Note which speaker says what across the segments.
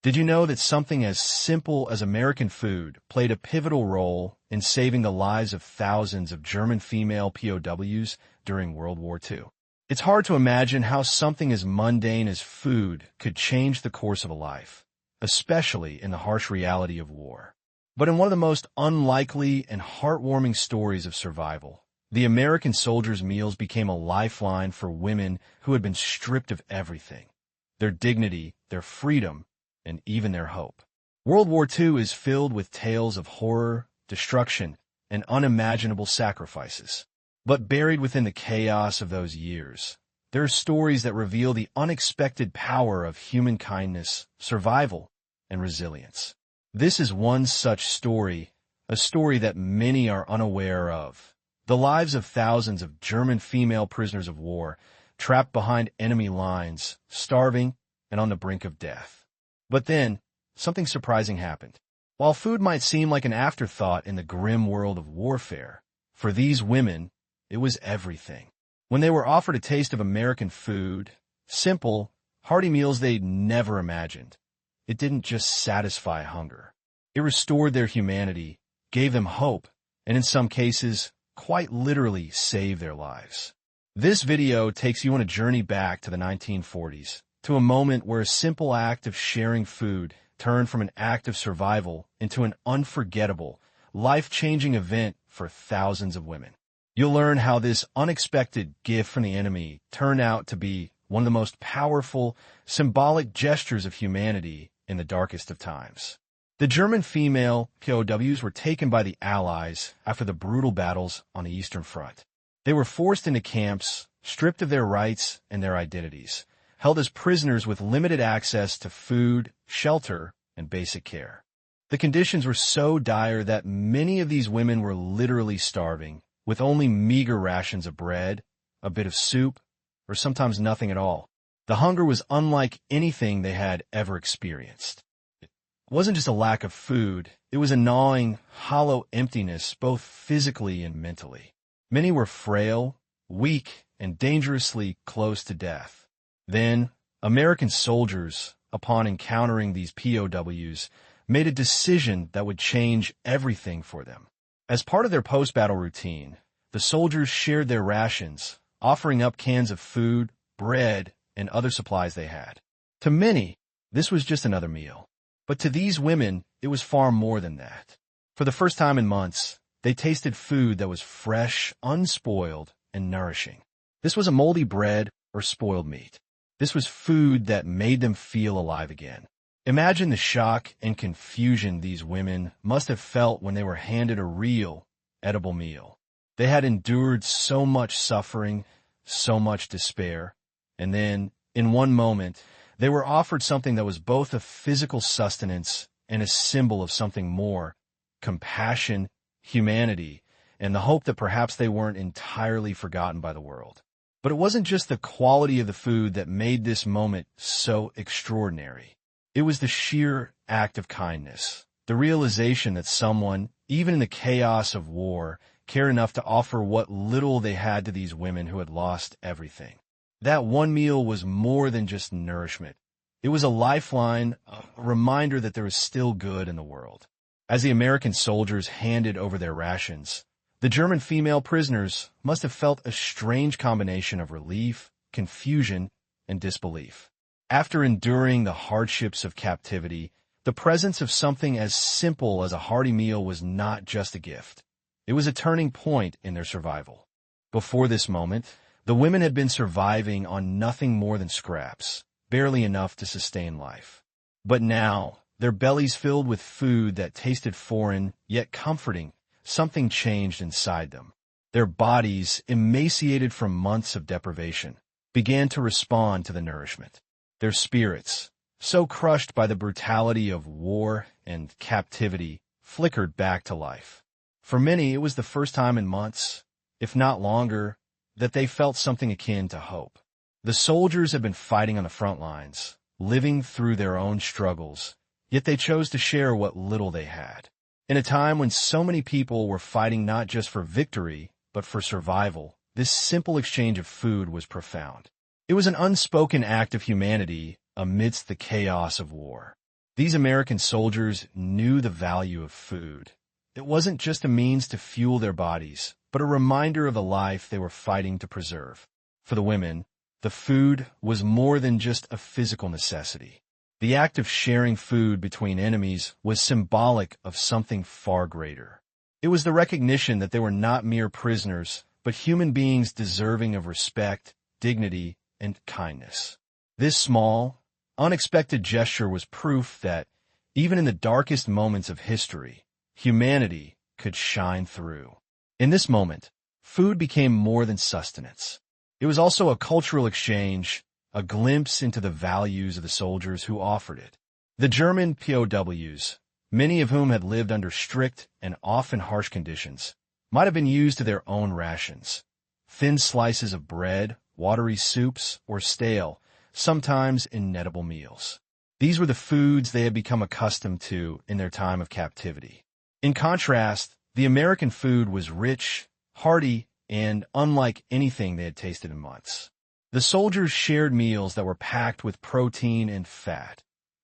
Speaker 1: Did you know that something as simple as American food played a pivotal role in saving the lives of thousands of German female POWs during World War II? It's hard to imagine how something as mundane as food could change the course of a life, especially in the harsh reality of war. But in one of the most unlikely and heartwarming stories of survival, the American soldiers' meals became a lifeline for women who had been stripped of everything: their dignity, their freedom, and even their hope. World War II is filled with tales of horror, destruction, and unimaginable sacrifices. But buried within the chaos of those years, there are stories that reveal the unexpected power of human kindness, survival, and resilience. This is one such story, a story that many are unaware of. The lives of thousands of German female prisoners of war, trapped behind enemy lines, starving, and on the brink of death. But then, something surprising happened. While food might seem like an afterthought in the grim world of warfare, for these women, it was everything. When they were offered a taste of American food, simple, hearty meals they'd never imagined, it didn't just satisfy hunger. It restored their humanity, gave them hope, and in some cases, quite literally saved their lives. This video takes you on a journey back to the 1940s, to a moment where a simple act of sharing food turned from an act of survival into an unforgettable, life-changing event for thousands of women. You'll learn how this unexpected gift from the enemy turned out to be one of the most powerful, symbolic gestures of humanity in the darkest of times. The German female POWs were taken by the Allies after the brutal battles on the Eastern Front. They were forced into camps, stripped of their rights and their identities, held as prisoners with limited access to food, shelter, and basic care. The conditions were so dire that many of these women were literally starving, with only meager rations of bread, a bit of soup, or sometimes nothing at all. The hunger was unlike anything they had ever experienced. It wasn't just a lack of food, it was a gnawing, hollow emptiness both physically and mentally. Many were frail, weak, and dangerously close to death. Then, American soldiers, upon encountering these POWs, made a decision that would change everything for them. As part of their post-battle routine, the soldiers shared their rations, offering up cans of food, bread, and other supplies they had. To many, this was just another meal. But to these women, it was far more than that. For the first time in months, they tasted food that was fresh, unspoiled, and nourishing. This was a moldy bread or spoiled meat. This was food that made them feel alive again. Imagine the shock and confusion these women must have felt when they were handed a real, edible meal. They had endured so much suffering, so much despair, and then, in one moment, they were offered something that was both a physical sustenance and a symbol of something more: compassion, humanity, and the hope that perhaps they weren't entirely forgotten by the world. But it wasn't just the quality of the food that made this moment so extraordinary. It was the sheer act of kindness, the realization that someone, even in the chaos of war, cared enough to offer what little they had to these women who had lost everything. That one meal was more than just nourishment. It was a lifeline, a reminder that there was still good in the world. As the American soldiers handed over their rations, the German female prisoners must have felt a strange combination of relief, confusion, and disbelief. After enduring the hardships of captivity, the presence of something as simple as a hearty meal was not just a gift. It was a turning point in their survival. Before this moment, the women had been surviving on nothing more than scraps, barely enough to sustain life. But now, their bellies filled with food that tasted foreign, yet comforting, something changed inside them. Their bodies, emaciated from months of deprivation, began to respond to the nourishment. Their spirits, so crushed by the brutality of war and captivity, flickered back to life. For many, it was the first time in months, if not longer, that they felt something akin to hope. The soldiers had been fighting on the front lines, living through their own struggles, yet they chose to share what little they had. In a time when so many people were fighting not just for victory, but for survival, this simple exchange of food was profound. It was an unspoken act of humanity amidst the chaos of war. These American soldiers knew the value of food. It wasn't just a means to fuel their bodies, but a reminder of the life they were fighting to preserve. For the women, the food was more than just a physical necessity. The act of sharing food between enemies was symbolic of something far greater. It was the recognition that they were not mere prisoners, but human beings deserving of respect, dignity, and kindness. This small, unexpected gesture was proof that, even in the darkest moments of history, humanity could shine through. In this moment, food became more than sustenance. It was also a cultural exchange, a glimpse into the values of the soldiers who offered it. The German POWs, many of whom had lived under strict and often harsh conditions, might have been used to their own rations. Thin slices of bread, watery soups, or stale, sometimes inedible meals. These were the foods they had become accustomed to in their time of captivity. In contrast, the American food was rich, hearty, and unlike anything they had tasted in months. The soldiers shared meals that were packed with protein and fat,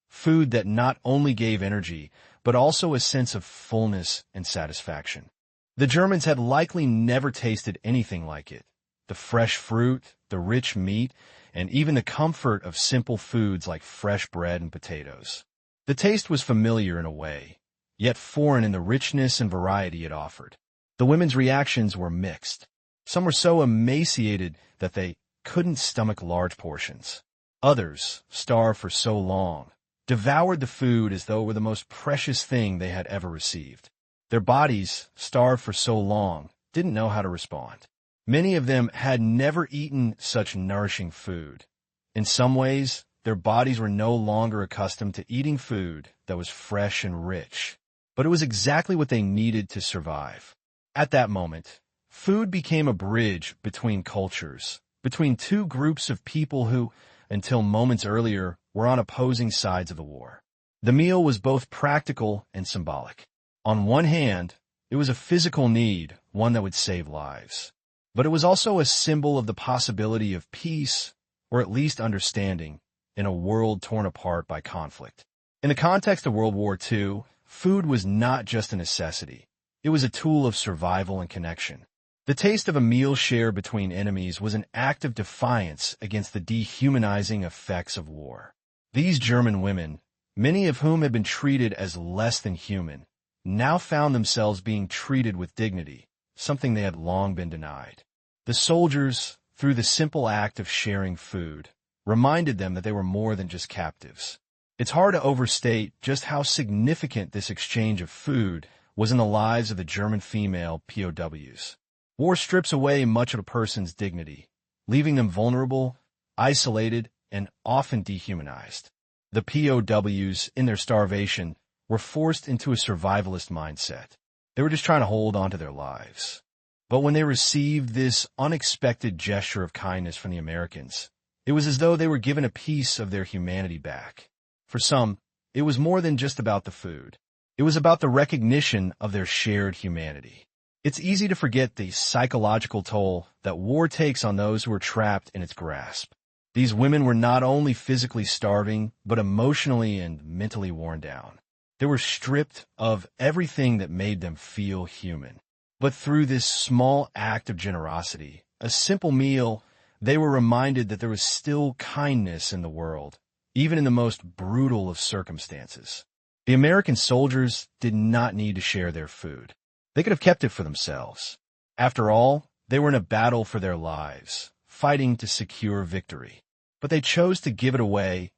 Speaker 1: food that not only gave energy, but also a sense of fullness and satisfaction. The Germans had likely never tasted anything like it. The fresh fruit, the rich meat, and even the comfort of simple foods like fresh bread and potatoes. The taste was familiar in a way, yet foreign in the richness and variety it offered. The women's reactions were mixed. Some were so emaciated that they couldn't stomach large portions. Others, starved for so long, devoured the food as though it were the most precious thing they had ever received. Their bodies, starved for so long, didn't know how to respond. Many of them had never eaten such nourishing food. In some ways, their bodies were no longer accustomed to eating food that was fresh and rich, but it was exactly what they needed to survive. At that moment, food became a bridge between cultures, between two groups of people who, until moments earlier, were on opposing sides of the war. The meal was both practical and symbolic. On one hand, it was a physical need, one that would save lives. But it was also a symbol of the possibility of peace, or at least understanding, in a world torn apart by conflict. In the context of World War II, food was not just a necessity. It was a tool of survival and connection. The taste of a meal shared between enemies was an act of defiance against the dehumanizing effects of war. These German women, many of whom had been treated as less than human, now found themselves being treated with dignity, something they had long been denied. The soldiers, through the simple act of sharing food, reminded them that they were more than just captives. It's hard to overstate just how significant this exchange of food was in the lives of the German female POWs. War strips away much of a person's dignity, leaving them vulnerable, isolated, and often dehumanized. The POWs, in their starvation, were forced into a survivalist mindset. They were just trying to hold on to their lives. But when they received this unexpected gesture of kindness from the Americans, it was as though they were given a piece of their humanity back. For some, it was more than just about the food. It was about the recognition of their shared humanity. It's easy to forget the psychological toll that war takes on those who are trapped in its grasp. These women were not only physically starving, but emotionally and mentally worn down. They were stripped of everything that made them feel human. But through this small act of generosity, a simple meal, they were reminded that there was still kindness in the world, even in the most brutal of circumstances. The American soldiers did not need to share their food. They could have kept it for themselves. After all, they were in a battle for their lives, fighting to secure victory. But they chose to give it away,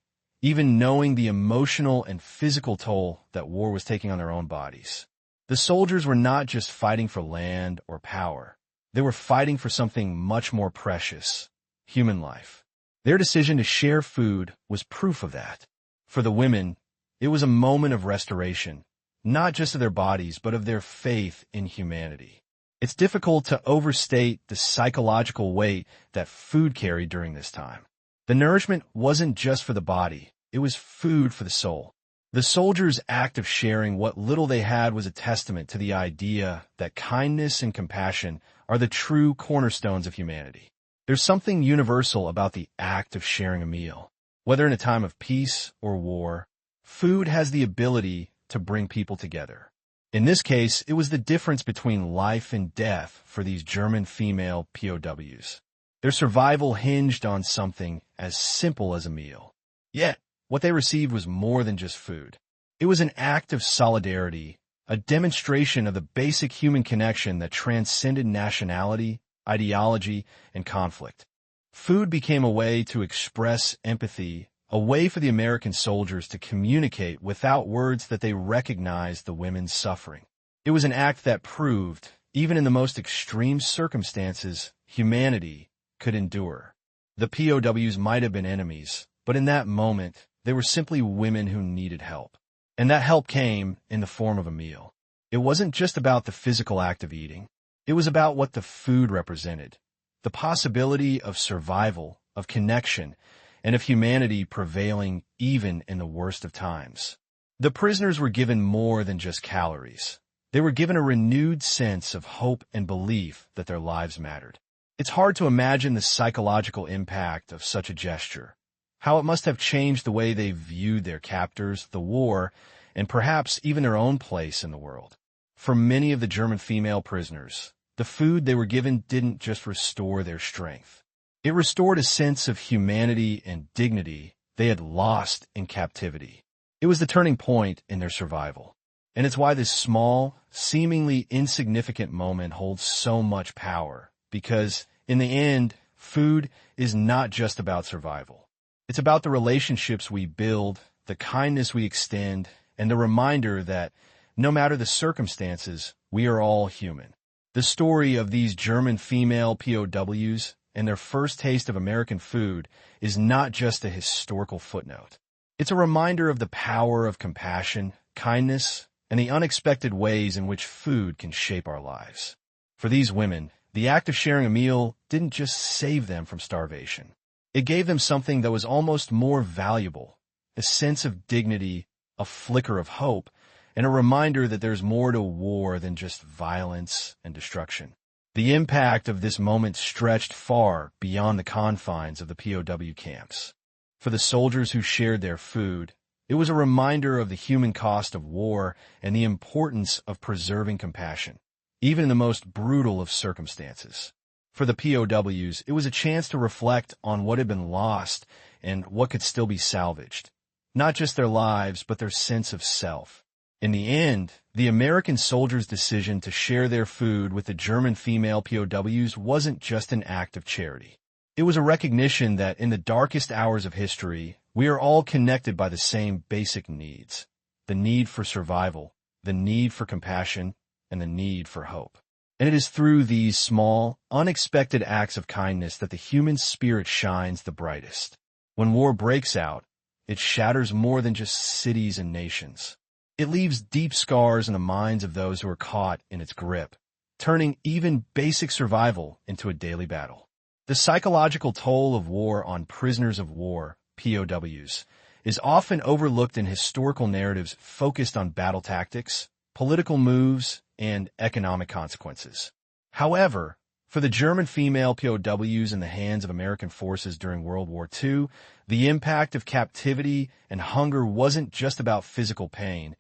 Speaker 1: even knowing the emotional and physical toll that war was taking on their own bodies. The soldiers were not just fighting for land or power. They were fighting for something much more precious, human life. Their decision to share food was proof of that. For the women, it was a moment of restoration, not just of their bodies, but of their faith in humanity. It's difficult to overstate the psychological weight that food carried during this time. The nourishment wasn't just for the body, it was food for the soul. The soldiers' act of sharing what little they had was a testament to the idea that kindness and compassion are the true cornerstones of humanity. There's something universal about the act of sharing a meal. Whether in a time of peace or war, Food has the ability to bring people together. In this case, it was the difference between life and death for these German female POWs. Their survival hinged on something as simple as a meal. Yet, what they received was more than just food. It was an act of solidarity, a demonstration of the basic human connection that transcended nationality, ideology, and conflict. Food became a way to express empathy, a way for the American soldiers to communicate without words that they recognized the women's suffering. It was an act that proved, even in the most extreme circumstances, humanity could endure. The POWs might have been enemies, but in that moment, they were simply women who needed help. And that help came in the form of a meal. It wasn't just about the physical act of eating. It was about what the food represented, the possibility of survival, of connection, and of humanity prevailing even in the worst of times. The prisoners were given more than just calories. They were given a renewed sense of hope and belief that their lives mattered. It's hard to imagine the psychological impact of such a gesture, how it must have changed the way they viewed their captors, the war, and perhaps even their own place in the world. For many of the German female prisoners, the food they were given didn't just restore their strength. It restored a sense of humanity and dignity they had lost in captivity. It was the turning point in their survival. And it's why this small, seemingly insignificant moment holds so much power, because, in the end, food is not just about survival. It's about the relationships we build, the kindness we extend, and the reminder that, no matter the circumstances, we are all human. The story of these German female POWs and their first taste of American food is not just a historical footnote. It's a reminder of the power of compassion, kindness, and the unexpected ways in which food can shape our lives. For these women, the act of sharing a meal didn't just save them from starvation. It gave them something that was almost more valuable, a sense of dignity, a flicker of hope, and a reminder that there's more to war than just violence and destruction. The impact of this moment stretched far beyond the confines of the POW camps. For the soldiers who shared their food, it was a reminder of the human cost of war and the importance of preserving compassion, even in the most brutal of circumstances. For the POWs, it was a chance to reflect on what had been lost and what could still be salvaged. Not just their lives, but their sense of self. In the end, the American soldiers' decision to share their food with the German female POWs wasn't just an act of charity. It was a recognition that in the darkest hours of history, we are all connected by the same basic needs: the need for survival, the need for compassion, and the need for hope. And it is through these small, unexpected acts of kindness that the human spirit shines the brightest. When war breaks out, it shatters more than just cities and nations. It leaves deep scars in the minds of those who are caught in its grip, turning even basic survival into a daily battle. The psychological toll of war on prisoners of war, POWs, is often overlooked in historical narratives focused on battle tactics, political moves, and economic consequences. However, for the German female POWs in the hands of American forces during World War II, the impact of captivity and hunger wasn't just about physical pain.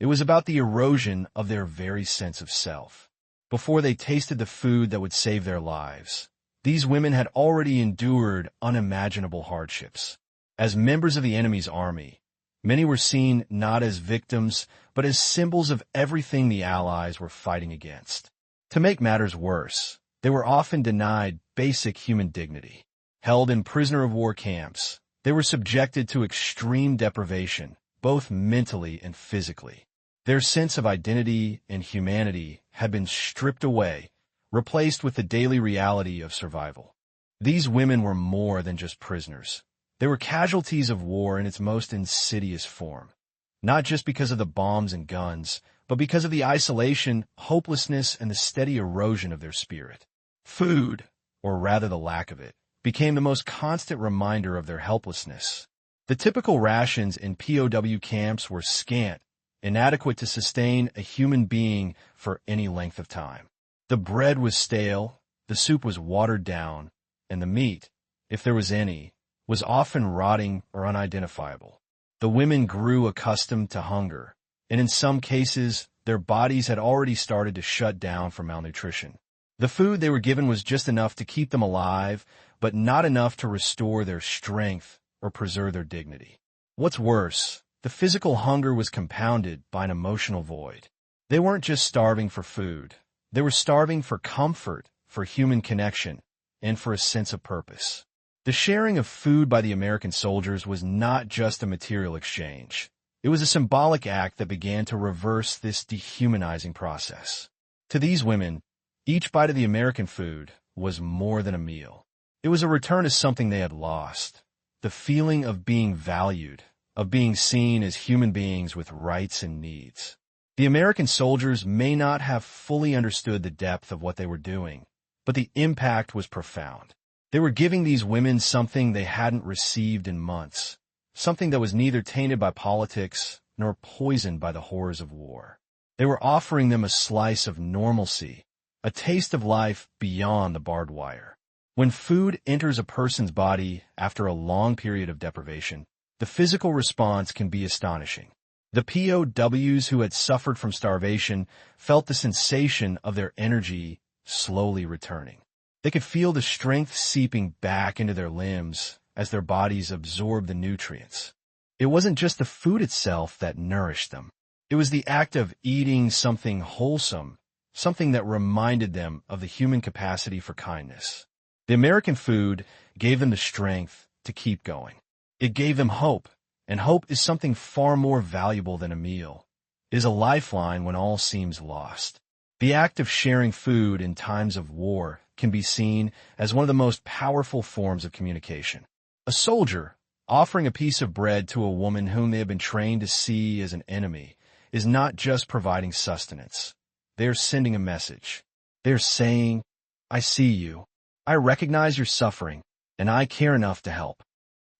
Speaker 1: It was about the erosion of their very sense of self. Before they tasted the food that would save their lives, these women had already endured unimaginable hardships. As members of the enemy's army, many were seen not as victims, but as symbols of everything the Allies were fighting against. To make matters worse, they were often denied basic human dignity. Held in prisoner-of-war camps, they were subjected to extreme deprivation, both mentally and physically. Their sense of identity and humanity had been stripped away, replaced with the daily reality of survival. These women were more than just prisoners. They were casualties of war in its most insidious form, not just because of the bombs and guns, but because of the isolation, hopelessness, and the steady erosion of their spirit. Food, or rather the lack of it, became the most constant reminder of their helplessness. The typical rations in POW camps were scant, inadequate to sustain a human being for any length of time. The bread was stale, the soup was watered down, and the meat, if there was any, was often rotting or unidentifiable. The women grew accustomed to hunger, and in some cases, their bodies had already started to shut down from malnutrition. The food they were given was just enough to keep them alive, but not enough to restore their strength or preserve their dignity. What's worse, the physical hunger was compounded by an emotional void. They weren't just starving for food. They were starving for comfort, for human connection, and for a sense of purpose. The sharing of food by the American soldiers was not just a material exchange. It was a symbolic act that began to reverse this dehumanizing process. To these women, each bite of the American food was more than a meal. It was a return to something they had lost, the feeling of being valued, of being seen as human beings with rights and needs. The American soldiers may not have fully understood the depth of what they were doing, but the impact was profound. They were giving these women something they hadn't received in months, something that was neither tainted by politics nor poisoned by the horrors of war. They were offering them a slice of normalcy, a taste of life beyond the barbed wire. When food enters a person's body after a long period of deprivation, the physical response can be astonishing. The POWs who had suffered from starvation felt the sensation of their energy slowly returning. They could feel the strength seeping back into their limbs as their bodies absorbed the nutrients. It wasn't just the food itself that nourished them. It was the act of eating something wholesome, something that reminded them of the human capacity for kindness. The American food gave them the strength to keep going. It gave them hope, and hope is something far more valuable than a meal. It is a lifeline when all seems lost. The act of sharing food in times of war can be seen as one of the most powerful forms of communication. A soldier offering a piece of bread to a woman whom they have been trained to see as an enemy is not just providing sustenance. They are sending a message. They are saying, "I see you. I recognize your suffering, and I care enough to help."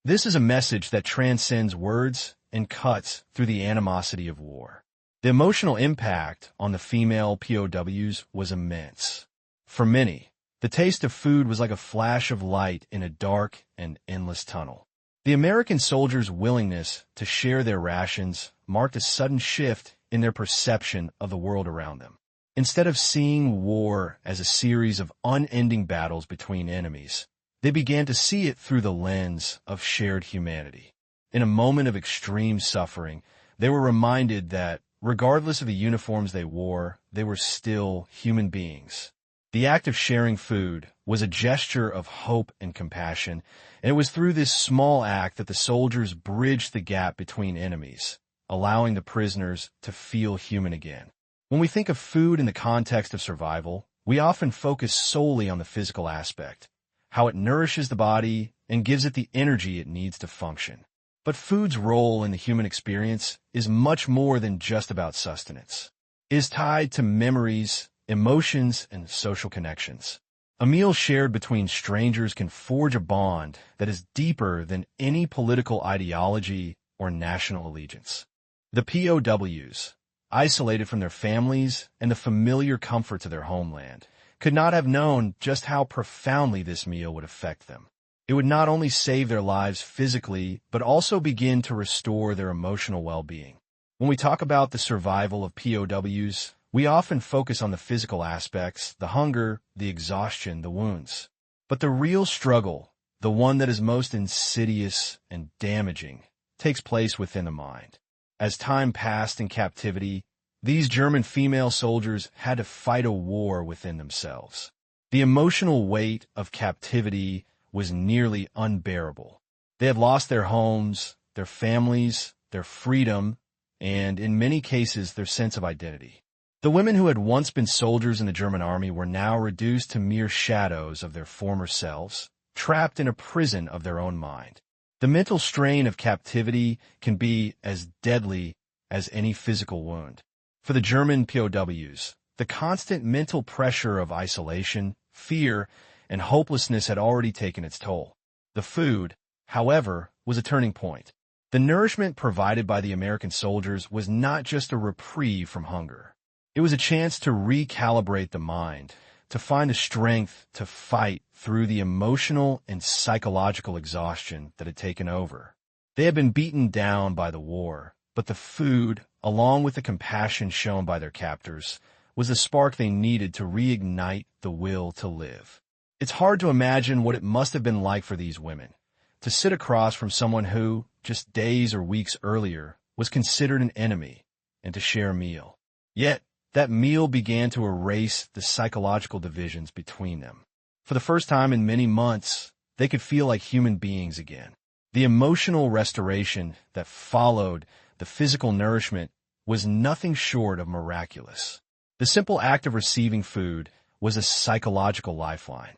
Speaker 1: This is a message that transcends words and cuts through the animosity of war. The emotional impact on the female POWs was immense. For many, the taste of food was like a flash of light in a dark and endless tunnel. The American soldiers' willingness to share their rations marked a sudden shift in their perception of the world around them. Instead of seeing war as a series of unending battles between enemies, they began to see it through the lens of shared humanity. In a moment of extreme suffering, they were reminded that, regardless of the uniforms they wore, they were still human beings. The act of sharing food was a gesture of hope and compassion, and it was through this small act that the soldiers bridged the gap between enemies, allowing the prisoners to feel human again. When we think of food in the context of survival, we often focus solely on the physical aspect, how it nourishes the body and gives it the energy it needs to function. But food's role in the human experience is much more than just about sustenance. It is tied to memories, emotions, and social connections. A meal shared between strangers can forge a bond that is deeper than any political ideology or national allegiance. The POWs, isolated from their families and the familiar comforts of their homeland, could not have known just how profoundly this meal would affect them. It would not only save their lives physically, but also begin to restore their emotional well-being. When we talk about the survival of POWs, we often focus on the physical aspects, the hunger, the exhaustion, the wounds. But the real struggle, the one that is most insidious and damaging, takes place within the mind. As time passed in captivity, these German female soldiers had to fight a war within themselves. The emotional weight of captivity was nearly unbearable. They had lost their homes, their families, their freedom, and in many cases, their sense of identity. The women who had once been soldiers in the German army were now reduced to mere shadows of their former selves, trapped in a prison of their own mind. The mental strain of captivity can be as deadly as any physical wound. For the German POWs, the constant mental pressure of isolation, fear, and hopelessness had already taken its toll. The food, however, was a turning point. The nourishment provided by the American soldiers was not just a reprieve from hunger. It was a chance to recalibrate the mind, to find the strength to fight through the emotional and psychological exhaustion that had taken over. They had been beaten down by the war, but the food, along with the compassion shown by their captors, was the spark they needed to reignite the will to live. It's hard to imagine what it must have been like for these women, to sit across from someone who, just days or weeks earlier, was considered an enemy, and to share a meal. Yet, that meal began to erase the psychological divisions between them. For the first time in many months, they could feel like human beings again. The emotional restoration that followed the physical nourishment was nothing short of miraculous. The simple act of receiving food was a psychological lifeline.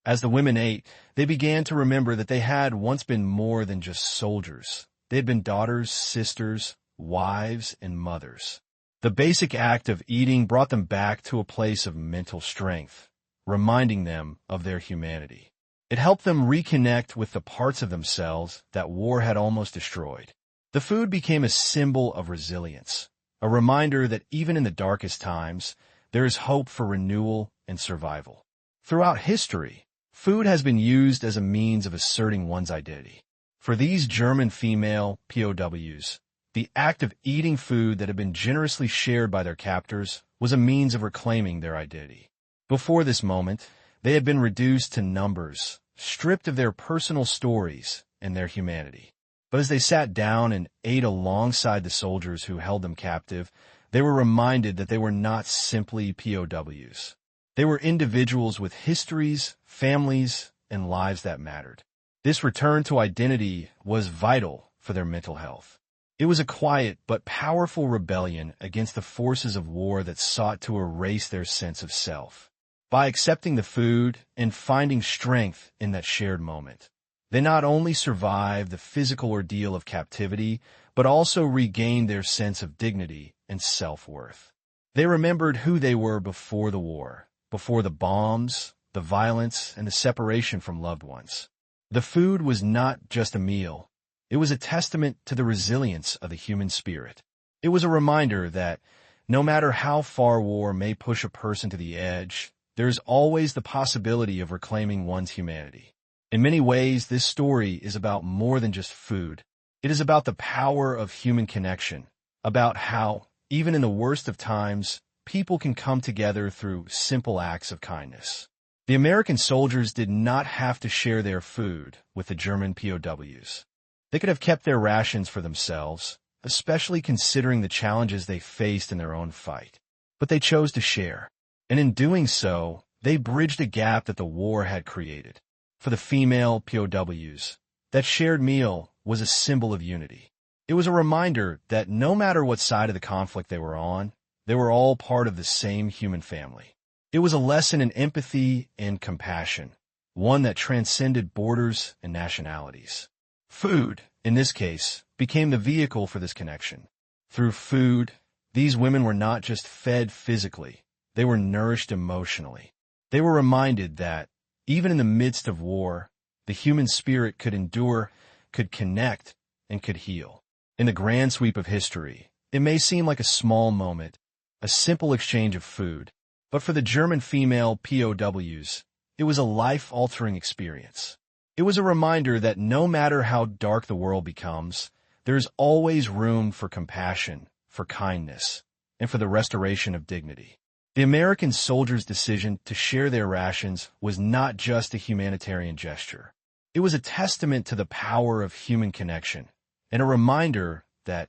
Speaker 1: As the women ate, they began to remember that they had once been more than just soldiers. They had been daughters, sisters, wives, and mothers. The basic act of eating brought them back to a place of mental strength, reminding them of their humanity. It helped them reconnect with the parts of themselves that war had almost destroyed. The food became a symbol of resilience, a reminder that even in the darkest times, there is hope for renewal and survival. Throughout history, food has been used as a means of asserting one's identity. For these German female POWs, the act of eating food that had been generously shared by their captors was a means of reclaiming their identity. Before this moment, they had been reduced to numbers, stripped of their personal stories and their humanity. But as they sat down and ate alongside the soldiers who held them captive, they were reminded that they were not simply POWs. They were individuals with histories, families, and lives that mattered. This return to identity was vital for their mental health. It was a quiet but powerful rebellion against the forces of war that sought to erase their sense of self. By accepting the food and finding strength in that shared moment, they not only survived the physical ordeal of captivity, but also regained their sense of dignity and self-worth. They remembered who they were before the war, before the bombs, the violence, and the separation from loved ones. The food was not just a meal. It was a testament to the resilience of the human spirit. It was a reminder that, no matter how far war may push a person to the edge, there is always the possibility of reclaiming one's humanity. In many ways, this story is about more than just food. It is about the power of human connection, about how, even in the worst of times, people can come together through simple acts of kindness. The American soldiers did not have to share their food with the German POWs. They could have kept their rations for themselves, especially considering the challenges they faced in their own fight. But they chose to share, and in doing so, they bridged a gap that the war had created. For the female POWs, that shared meal was a symbol of unity. It was a reminder that no matter what side of the conflict they were on, they were all part of the same human family. It was a lesson in empathy and compassion, one that transcended borders and nationalities. Food, in this case, became the vehicle for this connection. Through food, these women were not just fed physically, they were nourished emotionally. They were reminded that, even in the midst of war, the human spirit could endure, could connect, and could heal. In the grand sweep of history, it may seem like a small moment, a simple exchange of food, but for the German female POWs, it was a life-altering experience. It was a reminder that no matter how dark the world becomes, there is always room for compassion, for kindness, and for the restoration of dignity. The American soldiers' decision to share their rations was not just a humanitarian gesture. It was a testament to the power of human connection, and a reminder that,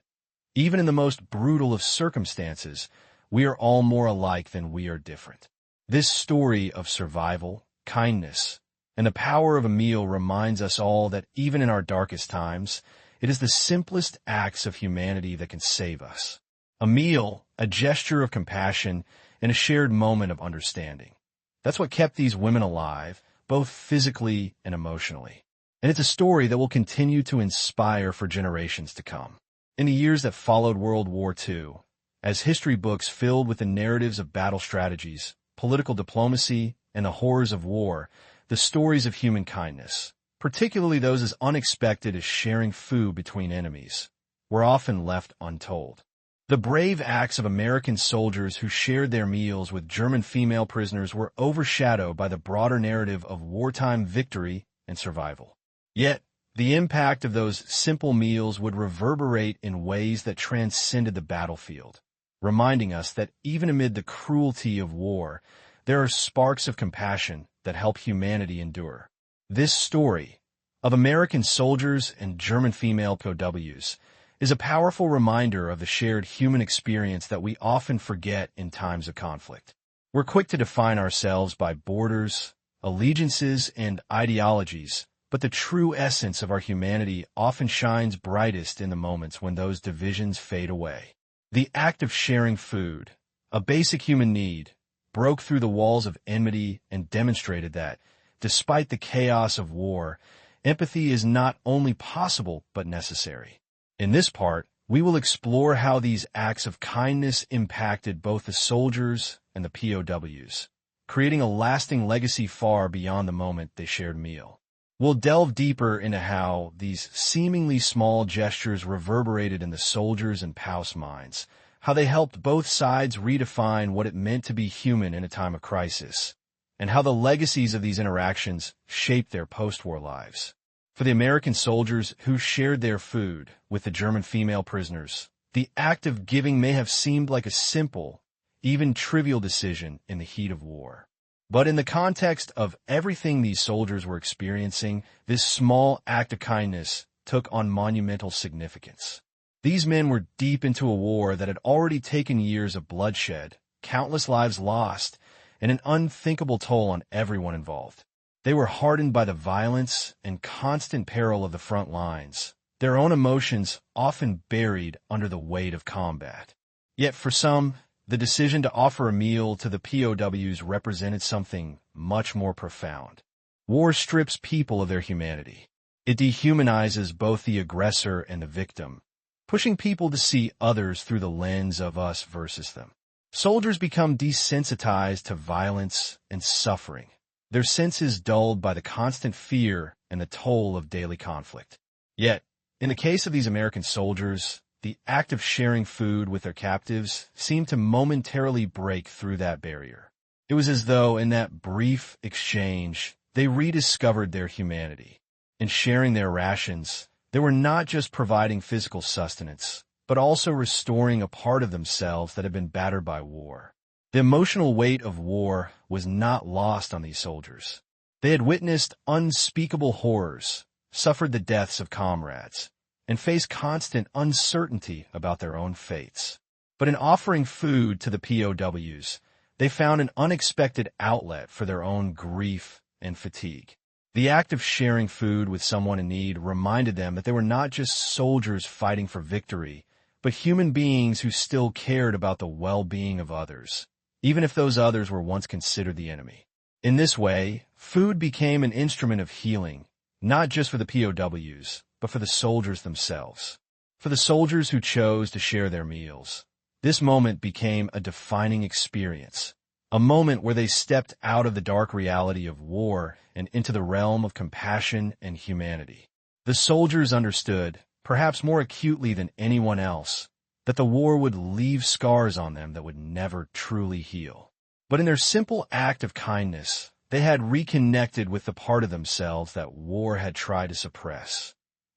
Speaker 1: even in the most brutal of circumstances, we are all more alike than we are different. This story of survival, kindness, and the power of a meal reminds us all that even in our darkest times, it is the simplest acts of humanity that can save us. A meal, a gesture of compassion, and a shared moment of understanding. That's what kept these women alive, both physically and emotionally. And it's a story that will continue to inspire for generations to come. In the years that followed World War II, as history books filled with the narratives of battle strategies, political diplomacy, and the horrors of war, the stories of human kindness, particularly those as unexpected as sharing food between enemies, were often left untold. The brave acts of American soldiers who shared their meals with German female prisoners were overshadowed by the broader narrative of wartime victory and survival. Yet, The impact of those simple meals would reverberate in ways that transcended the battlefield, reminding us that even amid the cruelty of war, there are sparks of compassion that help humanity endure. This story of American soldiers and German female POWs is a powerful reminder of the shared human experience that we often forget in times of conflict. We're quick to define ourselves by borders, allegiances, and ideologies, but the true essence of our humanity often shines brightest in the moments when those divisions fade away. The act of sharing food, a basic human need, broke through the walls of enmity and demonstrated that, despite the chaos of war, empathy is not only possible but necessary. In this part, we will explore how these acts of kindness impacted both the soldiers and the POWs, creating a lasting legacy far beyond the moment they shared a meal. We'll delve deeper into how these seemingly small gestures reverberated in the soldiers' and POWs' minds, how they helped both sides redefine what it meant to be human in a time of crisis, and how the legacies of these interactions shaped their post-war lives. For the American soldiers who shared their food with the German female prisoners, the act of giving may have seemed like a simple, even trivial decision in the heat of war. But in the context of everything these soldiers were experiencing, this small act of kindness took on monumental significance. These men were deep into a war that had already taken years of bloodshed, countless lives lost, and an unthinkable toll on everyone involved. They were hardened by the violence and constant peril of the front lines, their own emotions often buried under the weight of combat. Yet for some, the decision to offer a meal to the POWs represented something much more profound. War strips people of their humanity. It dehumanizes both the aggressor and the victim, pushing people to see others through the lens of us versus them. Soldiers become desensitized to violence and suffering, their senses dulled by the constant fear and the toll of daily conflict. Yet, in the case of these American soldiers, the act of sharing food with their captives seemed to momentarily break through that barrier. It was as though in that brief exchange, they rediscovered their humanity. In sharing their rations, they were not just providing physical sustenance, but also restoring a part of themselves that had been battered by war. The emotional weight of war was not lost on these soldiers. They had witnessed unspeakable horrors, suffered the deaths of comrades, and faced constant uncertainty about their own fates. But in offering food to the POWs, they found an unexpected outlet for their own grief and fatigue. The act of sharing food with someone in need reminded them that they were not just soldiers fighting for victory, but human beings who still cared about the well-being of others, even if those others were once considered the enemy. In this way, food became an instrument of healing, not just for the POWs, but for the soldiers themselves. For the soldiers who chose to share their meals, this moment became a defining experience, a moment where they stepped out of the dark reality of war and into the realm of compassion and humanity. The soldiers understood, perhaps more acutely than anyone else, that the war would leave scars on them that would never truly heal. But in their simple act of kindness, they had reconnected with the part of themselves that war had tried to suppress,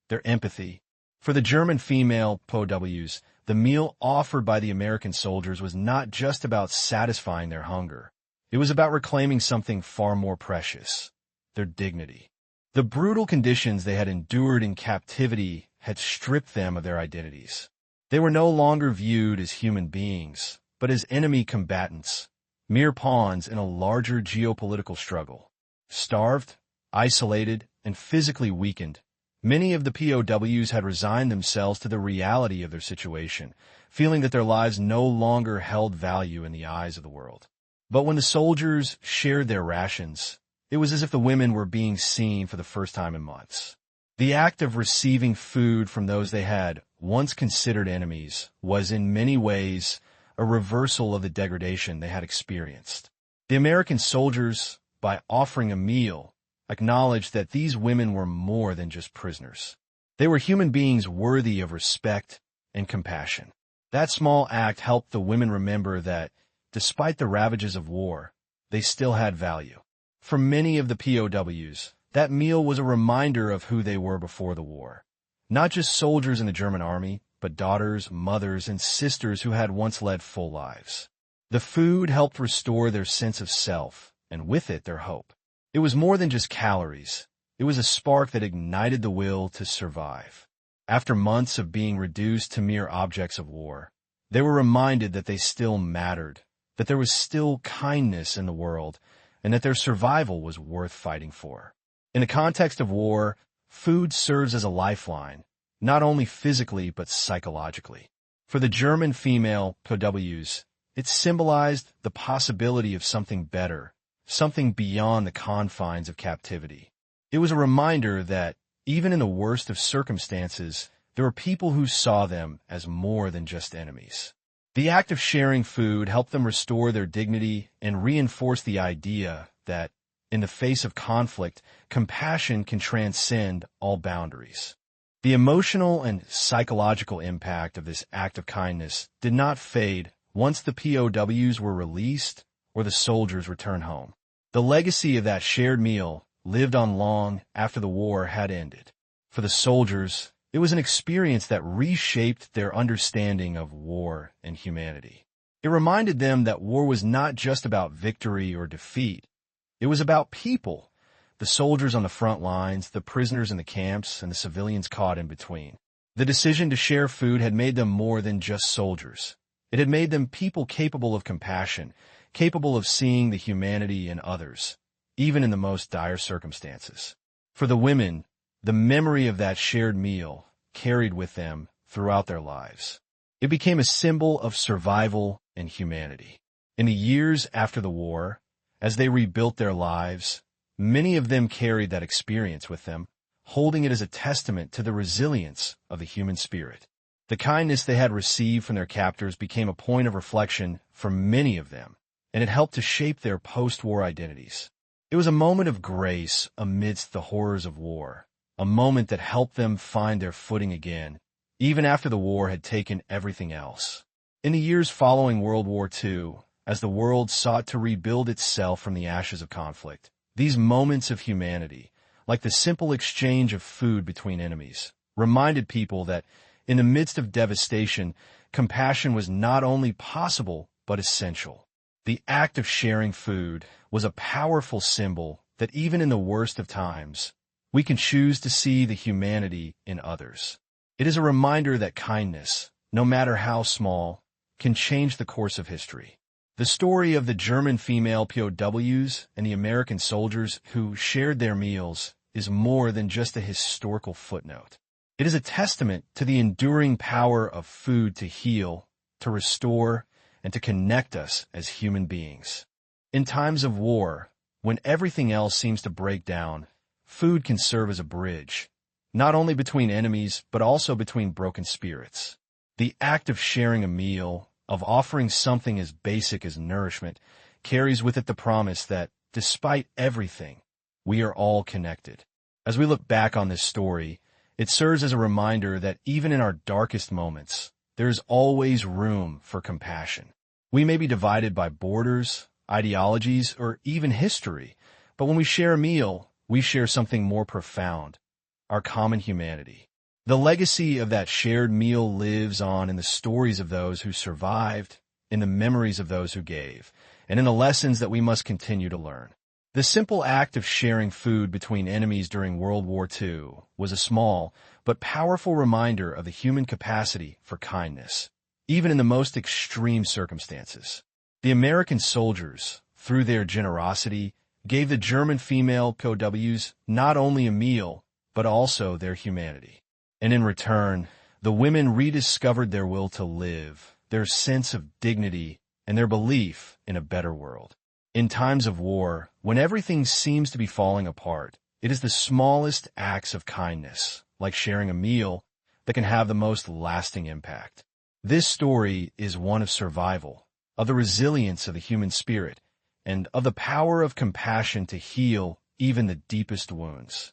Speaker 1: their empathy. For the German female POWs, the meal offered by the American soldiers was not just about satisfying their hunger. It was about reclaiming something far more precious, their dignity. The brutal conditions they had endured in captivity had stripped them of their identities. They were no longer viewed as human beings, but as enemy combatants, mere pawns in a larger geopolitical struggle. Starved, isolated, and physically weakened, many of the POWs had resigned themselves to the reality of their situation, feeling that their lives no longer held value in the eyes of the world. But when the soldiers shared their rations, it was as if the women were being seen for the first time in months. The act of receiving food from those they had once considered enemies was in many ways a reversal of the degradation they had experienced. The American soldiers, by offering a meal, acknowledged that these women were more than just prisoners. They were human beings worthy of respect and compassion. That small act helped the women remember that, despite the ravages of war, they still had value. For many of the POWs, That meal was a reminder of who they were before the war. Not just soldiers in the German army, but daughters, mothers, and sisters who had once led full lives. The food helped restore their sense of self, and with it, their hope. It was more than just calories. It was a spark that ignited the will to survive. After months of being reduced to mere objects of war, they were reminded that they still mattered, that there was still kindness in the world, and that their survival was worth fighting for. In the context of war, food serves as a lifeline, not only physically but psychologically. For the German female POWs, it symbolized the possibility of something better, something beyond the confines of captivity. It was a reminder that, even in the worst of circumstances, there were people who saw them as more than just enemies. The act of sharing food helped them restore their dignity and reinforce the idea that, in the face of conflict, compassion can transcend all boundaries. The emotional and psychological impact of this act of kindness did not fade once the POWs were released or the soldiers returned home. The legacy of that shared meal lived on long after the war had ended. For the soldiers, it was an experience that reshaped their understanding of war and humanity. It reminded them that war was not just about victory or defeat. It was about people, the soldiers on the front lines, the prisoners in the camps, and the civilians caught in between. The decision to share food had made them more than just soldiers. It had made them people capable of compassion, capable of seeing the humanity in others, even in the most dire circumstances. For the women, the memory of that shared meal carried with them throughout their lives. It became a symbol of survival and humanity. In the years after the war, as they rebuilt their lives, many of them carried that experience with them, holding it as a testament to the resilience of the human spirit. The kindness they had received from their captors became a point of reflection for many of them, and it helped to shape their post-war identities. It was a moment of grace amidst the horrors of war, a moment that helped them find their footing again, even after the war had taken everything else. In the years following World War II, as the world sought to rebuild itself from the ashes of conflict, these moments of humanity, like the simple exchange of food between enemies, reminded people that, in the midst of devastation, compassion was not only possible but essential. The act of sharing food was a powerful symbol that even in the worst of times, we can choose to see the humanity in others. It is a reminder that kindness, no matter how small, can change the course of history. The story of the German female POWs and the American soldiers who shared their meals is more than just a historical footnote. It is a testament to the enduring power of food to heal, to restore, and to connect us as human beings. In times of war, when everything else seems to break down, food can serve as a bridge, not only between enemies, but also between broken spirits. The act of sharing a meal, of offering something as basic as nourishment, carries with it the promise that, despite everything, we are all connected. As we look back on this story, it serves as a reminder that even in our darkest moments, there is always room for compassion. We may be divided by borders, ideologies, or even history, but when we share a meal, we share something more profound, our common humanity. The legacy of that shared meal lives on in the stories of those who survived, in the memories of those who gave, and in the lessons that we must continue to learn. The simple act of sharing food between enemies during World War II was a small but powerful reminder of the human capacity for kindness, even in the most extreme circumstances. The American soldiers, through their generosity, gave the German female POWs not only a meal, but also their humanity. And in return, the women rediscovered their will to live, their sense of dignity, and their belief in a better world. In times of war, when everything seems to be falling apart, it is the smallest acts of kindness, like sharing a meal, that can have the most lasting impact. This story is one of survival, of the resilience of the human spirit, and of the power of compassion to heal even the deepest wounds.